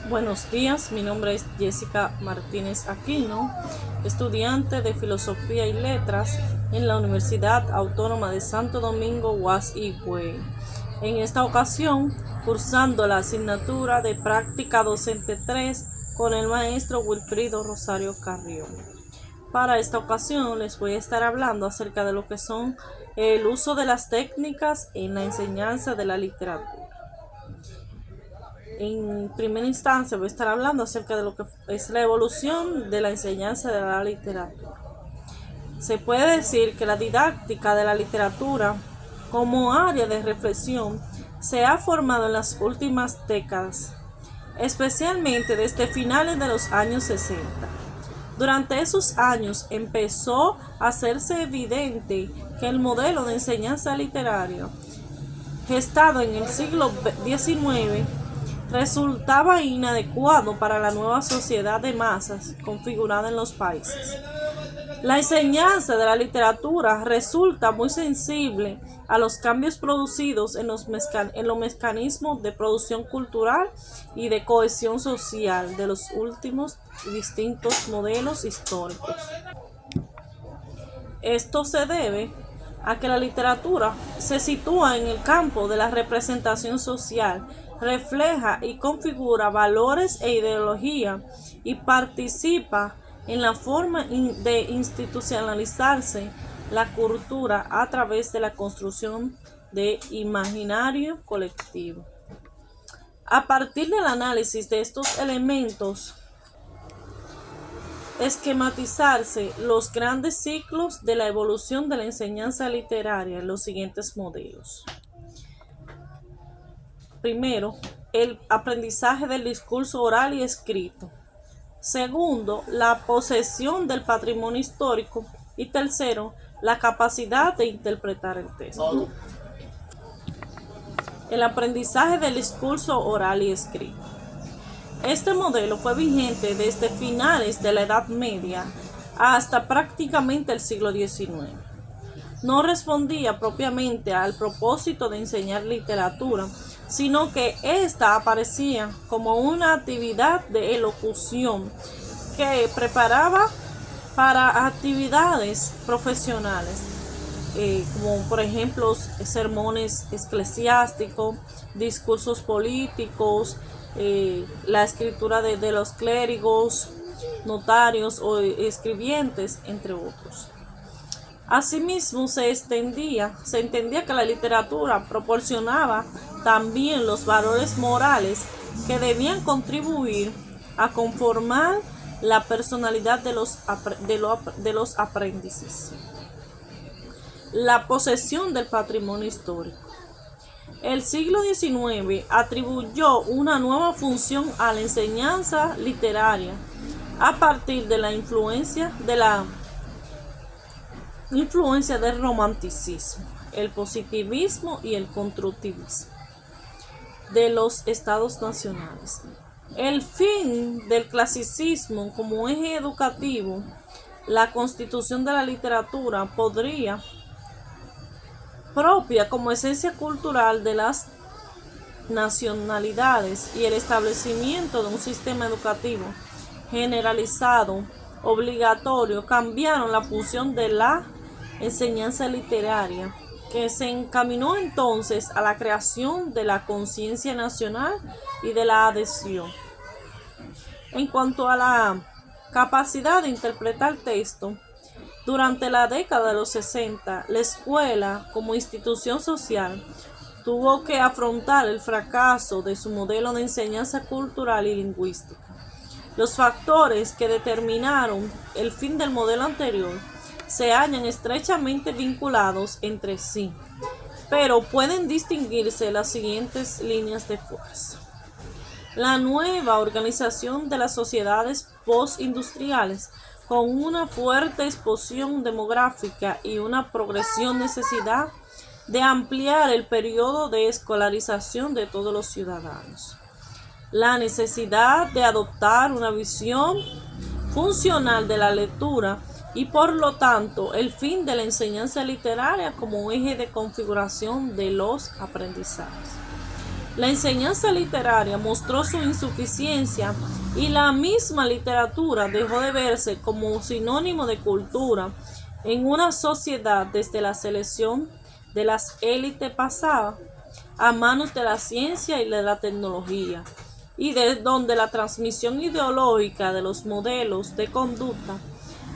Buenos días, mi nombre es Jessica Martínez Aquino, estudiante de Filosofía y Letras en la Universidad Autónoma de Santo Domingo, UAS Higüey. En esta ocasión, cursando la asignatura de Práctica Docente 3 con el maestro Wilfrido Rosario Carrión. Para esta ocasión les voy a estar hablando acerca de lo que son el uso de las técnicas en la enseñanza de la literatura. En primera instancia voy a estar hablando acerca de lo que es la evolución de la enseñanza de la literatura. Se puede decir que la didáctica de la literatura como área de reflexión se ha formado en las últimas décadas, especialmente desde finales de los años 60. Durante esos años empezó a hacerse evidente que el modelo de enseñanza literaria, gestado en el siglo XIX, resultaba inadecuado para la nueva sociedad de masas configurada en los países. La enseñanza de la literatura resulta muy sensible a los cambios producidos en los mecanismos de producción cultural y de cohesión social de los últimos distintos modelos históricos. Esto se debe a que la literatura se sitúa en el campo de la representación social, refleja y configura valores e ideología y participa en la forma de institucionalizarse la cultura a través de la construcción de imaginario colectivo. A partir del análisis de estos elementos, esquematizarse los grandes ciclos de la evolución de la enseñanza literaria en los siguientes modelos. Primero, el aprendizaje del discurso oral y escrito. Segundo, la posesión del patrimonio histórico. Y tercero, la capacidad de interpretar el texto. El aprendizaje del discurso oral y escrito. Este modelo fue vigente desde finales de la Edad Media hasta prácticamente el siglo XIX. No respondía propiamente al propósito de enseñar literatura, sino que ésta aparecía como una actividad de elocución que preparaba para actividades profesionales, como por ejemplo sermones eclesiásticos, discursos políticos, la escritura de los clérigos, notarios o escribientes, entre otros. Asimismo, se entendía que la literatura proporcionaba también los valores morales que debían contribuir a conformar la personalidad de los aprendices. La posesión del patrimonio histórico. El siglo XIX atribuyó una nueva función a la enseñanza literaria a partir de la influencia del romanticismo, el positivismo y el constructivismo de los estados nacionales. El fin del clasicismo como eje educativo, la constitución de la literatura podría propia como esencia cultural de las nacionalidades y el establecimiento de un sistema educativo generalizado, obligatorio, cambiaron la función de la enseñanza literaria, que se encaminó entonces a la creación de la conciencia nacional y de la adhesión. En cuanto a la capacidad de interpretar texto, durante la década de los 60, la escuela, como institución social, tuvo que afrontar el fracaso de su modelo de enseñanza cultural y lingüística. Los factores que determinaron el fin del modelo anterior se hallan estrechamente vinculados entre sí, pero pueden distinguirse las siguientes líneas de fuerza. La nueva organización de las sociedades postindustriales, con una fuerte explosión demográfica y una progresiva necesidad de ampliar el periodo de escolarización de todos los ciudadanos. La necesidad de adoptar una visión funcional de la lectura y por lo tanto el fin de la enseñanza literaria como eje de configuración de los aprendizajes. La enseñanza literaria mostró su insuficiencia y la misma literatura dejó de verse como sinónimo de cultura en una sociedad desde la selección de las élites pasada a manos de la ciencia y de la tecnología, y de donde la transmisión ideológica de los modelos de conducta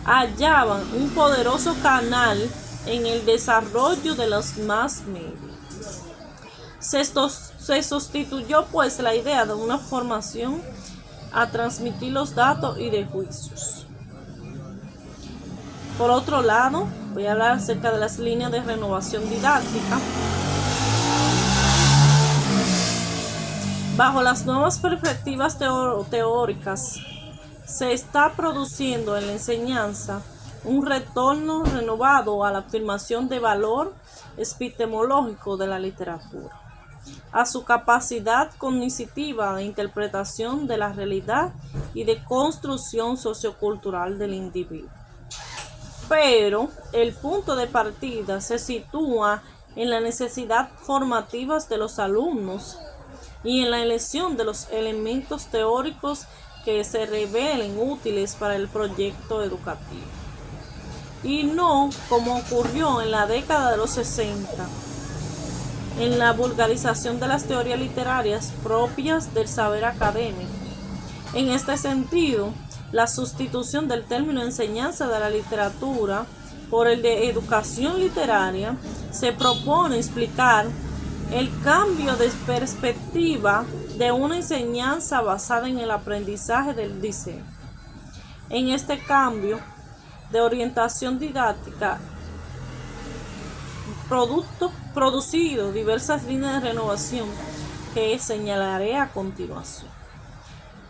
hallaban un poderoso canal en el desarrollo de los más medios. Se sustituyó pues la idea de una formación a transmitir los datos y de juicios. Por otro lado, voy a hablar acerca de las líneas de renovación didáctica. Bajo las nuevas perspectivas teóricas, se está produciendo en la enseñanza un retorno renovado a la afirmación de valor epistemológico de la literatura, a su capacidad cognitiva de interpretación de la realidad y de construcción sociocultural del individuo. Pero el punto de partida se sitúa en la necesidad formativa de los alumnos y en la elección de los elementos teóricos que se revelen útiles para el proyecto educativo. Y no como ocurrió en la década de los 60, en la vulgarización de las teorías literarias propias del saber académico. En este sentido, la sustitución del término enseñanza de la literatura por el de educación literaria se propone explicar el cambio de perspectiva de una enseñanza basada en el aprendizaje del diseño. En este cambio de orientación didáctica, producido diversas líneas de renovación que señalaré a continuación.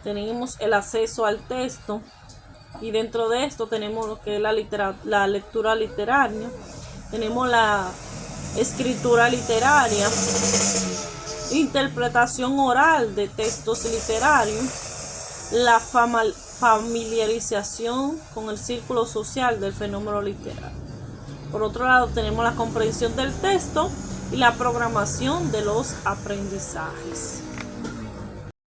Tenemos el acceso al texto, y dentro de esto tenemos lo que es la lectura literaria, tenemos la escritura literaria, interpretación oral de textos literarios, la familiarización con el círculo social del fenómeno literario. Por otro lado, tenemos la comprensión del texto y la programación de los aprendizajes.